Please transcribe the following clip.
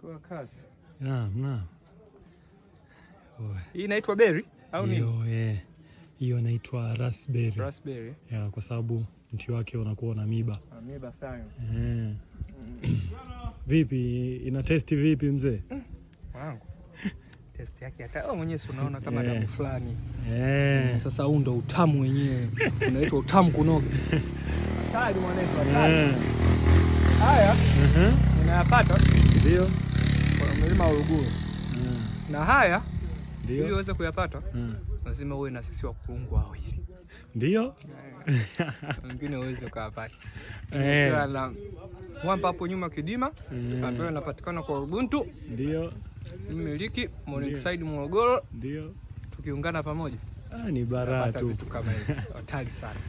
Kwa kasi. Naam. Hii inaitwa berry au nini? Hiyo inaitwa raspberry. Raspberry. Kwa sababu mti wake unakuwa na miba. Miba sana. Vipi, ina testi vipi mzee? Wangu. Testi yake hata mwenyewe unaona kama damu fulani. Sasa huu ndo utamu wenyewe. Unaitwa utamu kunoga. Hatari mwanetu, hatari. Haya. Unayapata? Ndio. Kwa mlima Uluguru. Na haya ndio ili uweze kuyapata lazima uwe na sisi wa kulungwa wawili. Ndio. Wengine uweze kuyapata. Na mwamba hapo nyuma Kidima, ambayo inapatikana kwa Ubuntu. Ndio. Mmiliki Morningside Morogoro. Ndio. Tukiungana pamoja. Ni baraka tu. Vitu kama hivi. Hatari sana.